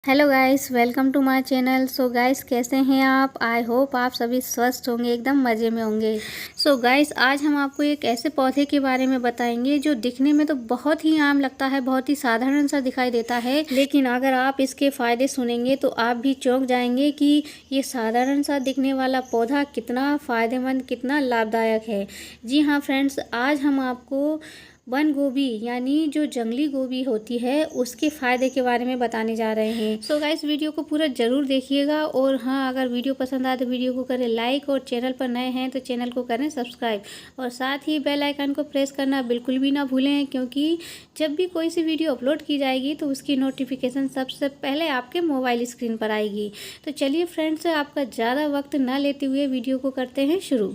Hello guys, welcome to my channel. So guys, कैसे हैं आप? आई होप आप सभी स्वस्थ होंगे, एकदम मज़े में होंगे। सो गाइस, आज हम आपको एक ऐसे पौधे के बारे में बताएंगे जो दिखने में तो बहुत ही आम लगता है, बहुत ही साधारण सा दिखाई देता है, लेकिन अगर आप इसके फ़ायदे सुनेंगे तो आप भी चौंक जाएंगे कि ये साधारण सा दिखने वाला पौधा कितना फ़ायदेमंद, कितना लाभदायक है। जी हाँ फ्रेंड्स, आज हम आपको वन गोभी यानी जो जंगली गोभी होती है उसके फ़ायदे के बारे में बताने जा रहे हैं। सो गाइस, वीडियो को पूरा ज़रूर देखिएगा। और हाँ, अगर वीडियो पसंद आए तो वीडियो को करें लाइक, और चैनल पर नए हैं तो चैनल को करें सब्सक्राइब, और साथ ही बेल आइकन को प्रेस करना बिल्कुल भी ना भूलें, क्योंकि जब भी कोई सी वीडियो अपलोड की जाएगी तो उसकी नोटिफिकेशन सबसे पहले आपके मोबाइल स्क्रीन पर आएगी। तो चलिए फ्रेंड्स, आपका ज़्यादा वक्त ना लेते हुए वीडियो को करते हैं शुरू।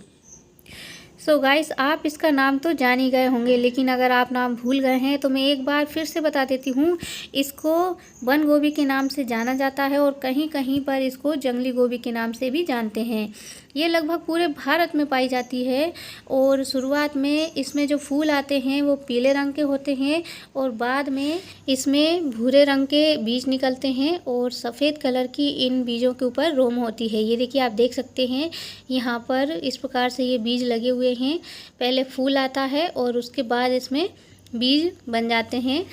सो गाइस, आप इसका नाम तो जान ही गए होंगे, लेकिन अगर आप नाम भूल गए हैं तो मैं एक बार फिर से बता देती हूँ। इसको वन गोभी के नाम से जाना जाता है, और कहीं कहीं पर इसको जंगली गोभी के नाम से भी जानते हैं। ये लगभग पूरे भारत में पाई जाती है, और शुरुआत में इसमें जो फूल आते हैं वो पीले रंग के होते हैं, और बाद में इसमें भूरे रंग के बीज निकलते हैं, और सफ़ेद कलर की इन बीजों के ऊपर रोम होती है। ये देखिए, आप देख सकते हैं यहाँ पर इस प्रकार से ये बीज लगे हुए हैं। पहले फूल आता है और उसके बाद इसमें बीज बन जाते हैं,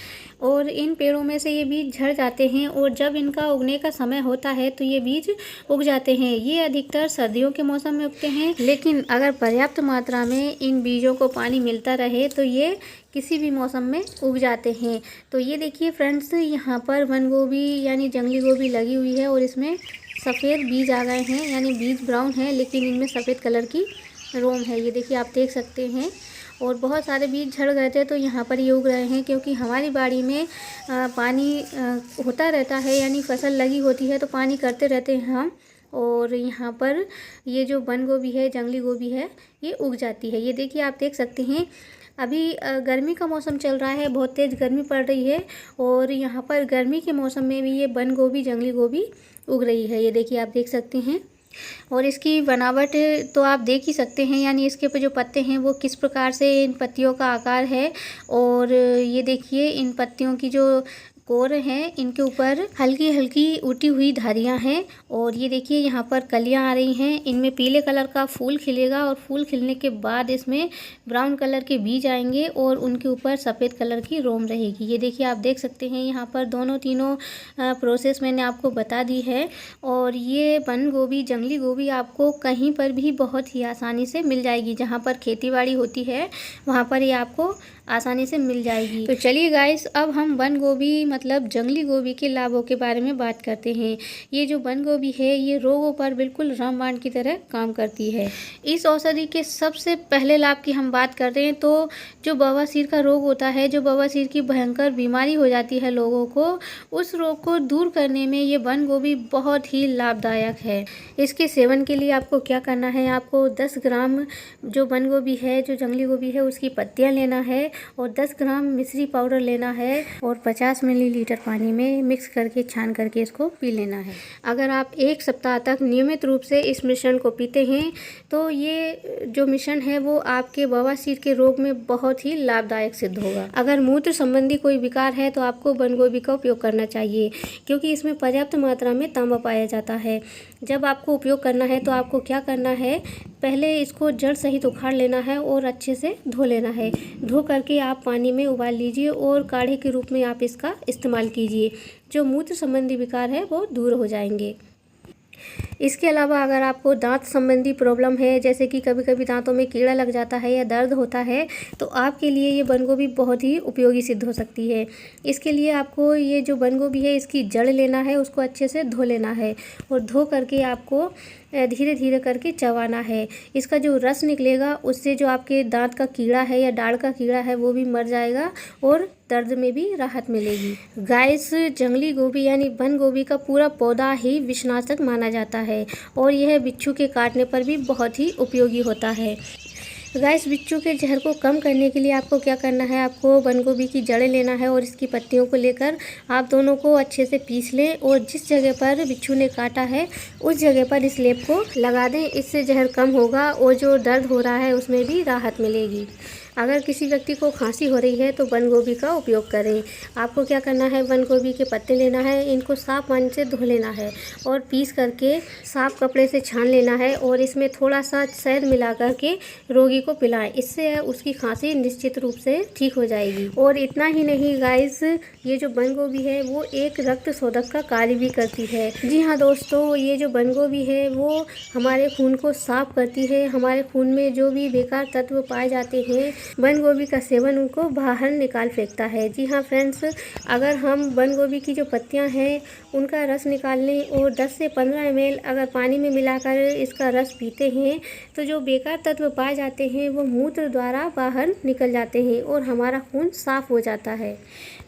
और इन पेड़ों में से ये बीज झड़ जाते हैं, और जब इनका उगने का समय होता है तो ये बीज उग जाते हैं। ये अधिकतर सर्दियों के मौसम में उगते हैं, लेकिन अगर पर्याप्त मात्रा में इन बीजों को पानी मिलता रहे तो ये किसी भी मौसम में उग जाते हैं। तो ये देखिए फ्रेंड्स, यहाँ पर वन गोभी यानी जंगली गोभी लगी हुई है, और इसमें सफ़ेद बीज आ गए हैं, यानी बीज ब्राउन है लेकिन इनमें सफ़ेद कलर की रोम है। ये देखिए, आप देख सकते हैं। और बहुत सारे बीज झड़ गए थे तो यहाँ पर ये उग रहे हैं, क्योंकि हमारी बाड़ी में पानी होता रहता है, यानी फसल लगी होती है तो पानी करते रहते हैं हम। और यहाँ पर ये जो बंद गोभी है, जंगली गोभी है, ये उग जाती है। ये देखिए, आप देख सकते हैं। अभी गर्मी का मौसम चल रहा है, बहुत तेज़ गर्मी पड़ रही है, और यहाँ पर गर्मी के मौसम में भी ये बंद गोभी, जंगली गोभी उग रही है। ये देखिए, आप देख सकते हैं। और इसकी बनावट तो आप देख ही सकते हैं, यानी इसके ऊपर जो पत्ते हैं वो किस प्रकार से इन पत्तियों का आकार है। और ये देखिए, इन पत्तियों की जो कोर हैं, इनके ऊपर हल्की हल्की उठी हुई धारियां हैं। और ये देखिए, यहाँ पर कलियां आ रही हैं। इनमें पीले कलर का फूल खिलेगा, और फूल खिलने के बाद इसमें ब्राउन कलर के बीज आएंगे, और उनके ऊपर सफ़ेद कलर की रोम रहेगी। ये देखिए, आप देख सकते हैं। यहाँ पर दोनों तीनों प्रोसेस मैंने आपको बता दी है। और ये बंद गोभी, जंगली गोभी आपको कहीं पर भी बहुत ही आसानी से मिल जाएगी। जहाँ पर खेती बाड़ी होती है वहाँ पर ये आपको आसानी से मिल जाएगी। तो चलिए गाइस, अब हम बंद गोभी मतलब जंगली गोभी के लाभों के बारे में बात करते हैं। ये जो बंद गोभी है, ये रोगों पर बिल्कुल रामबाण की तरह काम करती है। इस औषधि के सबसे पहले लाभ की हम बात करते हैं तो जो बवासीर का रोग होता है, जो बवासीर की भयंकर बीमारी हो जाती है लोगों को, उस रोग को दूर करने में ये बंद गोभी बहुत ही लाभदायक है। इसके सेवन के लिए आपको क्या करना है? आपको 10 ग्राम जो बंद गोभी है, जो जंगली गोभी है, उसकी पत्तियां लेना है, और 10 ग्राम मिश्री पाउडर लेना है, और 50 मिलीलीटर पानी में मिक्स करके छान करके इसको पी लेना है। अगर आप 1 सप्ताह तक नियमित रूप से इस मिश्रण को पीते हैं तो ये जो मिश्रण है वो आपके बवासीर के रोग में बहुत ही लाभदायक सिद्ध होगा। अगर मूत्र संबंधी कोई विकार है तो आपको बंद गोभी का उपयोग करना चाहिए, क्योंकि इसमें पर्याप्त मात्रा में तांबा पाया जाता है। जब आपको उपयोग करना है तो आपको क्या करना है? पहले इसको जड़ सहित उखाड़ लेना है और अच्छे से धो लेना है। धो करके आप पानी में उबाल लीजिए, और काढ़े के रूप में आप इसका इस्तेमाल कीजिए। जो मूत्र संबंधी विकार है वो दूर हो जाएंगे। इसके अलावा अगर आपको दांत संबंधी प्रॉब्लम है, जैसे कि कभी कभी दांतों में कीड़ा लग जाता है या दर्द होता है, तो आपके लिए ये बंद गोभी बहुत ही उपयोगी सिद्ध हो सकती है। इसके लिए आपको ये जो बंद गोभी है, इसकी जड़ लेना है, उसको अच्छे से धो लेना है, और धो करके आपको धीरे धीरे करके चबाना है। इसका जो रस निकलेगा उससे जो आपके दांत का कीड़ा है या दाढ़ का कीड़ा है वो भी मर जाएगा, और दर्द में भी राहत मिलेगी। गाइस, जंगली गोभी यानी बंद गोभी का पूरा पौधा ही विषनाशक माना जाता है, और यह बिच्छू के काटने पर भी बहुत ही उपयोगी होता है। गाइस, बिच्छू के जहर को कम करने के लिए आपको क्या करना है? आपको बंद गोभी की जड़ें लेना है, और इसकी पत्तियों को लेकर आप दोनों को अच्छे से पीस लें, और जिस जगह पर बिच्छू ने काटा है उस जगह पर इस लेप को लगा दें। इससे जहर कम होगा, और जो दर्द हो रहा है उसमें भी राहत मिलेगी। अगर किसी व्यक्ति को खांसी हो रही है तो बंद गोभी का उपयोग करें। आपको क्या करना है, बंद गोभी के पत्ते लेना है, इनको साफ पानी से धो लेना है और पीस करके साफ कपड़े से छान लेना है और इसमें थोड़ा सा शहद मिला करके रोगी को पिलाएं। इससे उसकी खांसी निश्चित रूप से ठीक हो जाएगी। और इतना ही नहीं गाइस, ये जो बंद गोभी है वो एक रक्त शोधक का कार्य भी करती है। जी हाँ दोस्तों, ये जो बंद गोभी है वो हमारे खून को साफ करती है। हमारे खून में जो भी बेकार तत्व पाए जाते हैं, बंद गोभी का सेवन उनको बाहर निकाल फेंकता है। जी हाँ फ्रेंड्स, अगर हम बंद गोभी की जो पत्तियां हैं उनका रस निकाल लें और 10 से 15 ml अगर पानी में मिलाकर इसका रस पीते हैं तो जो बेकार तत्व पाए जाते हैं वो मूत्र द्वारा बाहर निकल जाते हैं और हमारा खून साफ हो जाता है।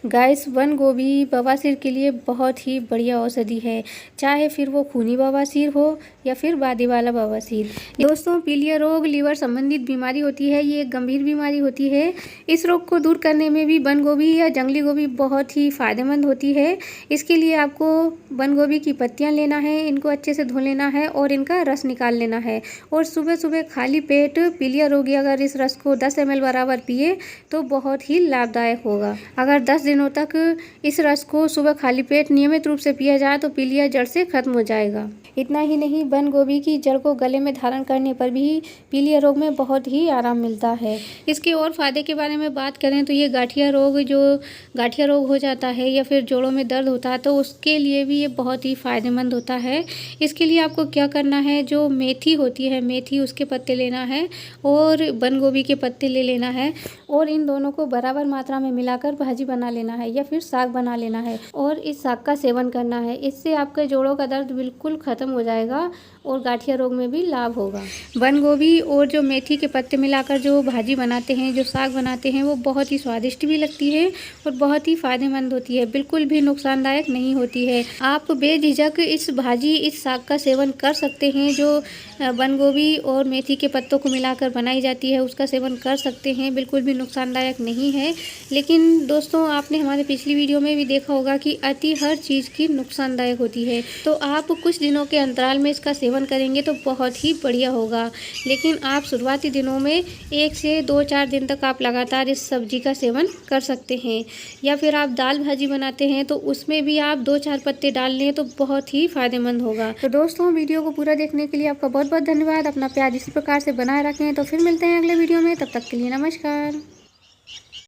गाइस, बंद गोभी बवासीर के लिए बहुत ही बढ़िया औषधि है, चाहे फिर वो खूनी बवासीर हो या फिर बादी वाला बवासीर। दोस्तों, पीलिया रोग लीवर संबंधित बीमारी होती है, ये एक गंभीर बीमारी होती है। इस रोग को दूर करने में भी बंद गोभी या जंगली गोभी बहुत ही फायदेमंद होती है। इसके लिए आपको बंद गोभी की पत्तियां लेना है, इनको अच्छे से धो लेना है और इनका रस निकाल लेना है और सुबह सुबह खाली पेट पीलिया रोगी अगर इस रस को 10 ml बराबर पिए तो बहुत ही लाभदायक होगा। अगर 10 दिनों तक इस रस को सुबह खाली पेट नियमित रूप से पिया जाए तो पीलिया जड़ से खत्म हो जाएगा। इतना ही नहीं, बंद गोभी की जड़ को गले में धारण करने पर भी पीलिया रोग में बहुत ही आराम मिलता है। इसके और फायदे के बारे में बात करें तो ये गठिया रोग हो जाता है या फिर जोड़ों में दर्द होता है तो उसके लिए भी ये बहुत ही फायदेमंद होता है। इसके लिए आपको क्या करना है, जो मेथी होती है, मेथी उसके पत्ते लेना है और बंद गोभी के पत्ते ले लेना है और इन दोनों को बराबर मात्रा में मिलाकर भाजी बना लेना है या फिर साग बना लेना है और इस साग का सेवन करना है। इससे आपके जोड़ों का दर्द बिल्कुल खत्म हो जाएगा और गठिया रोग में भी लाभ होगा। बंद गोभी और जो मेथी के पत्ते मिलाकर जो भाजी बनाते हैं, जो साग बनाते हैं, वो बहुत ही स्वादिष्ट भी लगती है और बहुत ही फायदेमंद होती है, बिल्कुल भी नुकसानदायक नहीं होती है। आप बेझिझक इस भाजी, इस साग का सेवन कर सकते हैं। जो बंद गोभी और मेथी के पत्तों को मिलाकर बनाई जाती है उसका सेवन कर सकते हैं, बिल्कुल भी नुकसानदायक नहीं है। लेकिन दोस्तों, आपने हमारे पिछली वीडियो में भी देखा होगा कि अति हर चीज़ की नुकसानदायक होती है, तो आप कुछ दिनों के अंतराल में इसका सेवन करेंगे तो बहुत ही बढ़िया होगा। लेकिन आप शुरुआती दिनों में 1 से 2-4 दिन तक आप लगातार इस सब्जी का सेवन कर सकते हैं। या फिर आप दाल भाजी बनाते हैं तो उसमें भी आप 2-4 पत्ते डाल लें तो बहुत ही फायदेमंद होगा। तो दोस्तों, वीडियो को पूरा देखने के लिए आपका बहुत बहुत धन्यवाद। अपना प्यार इसी प्रकार से बनाए रखें। तो फिर मिलते हैं अगले वीडियो में, तब तक के लिए नमस्कार।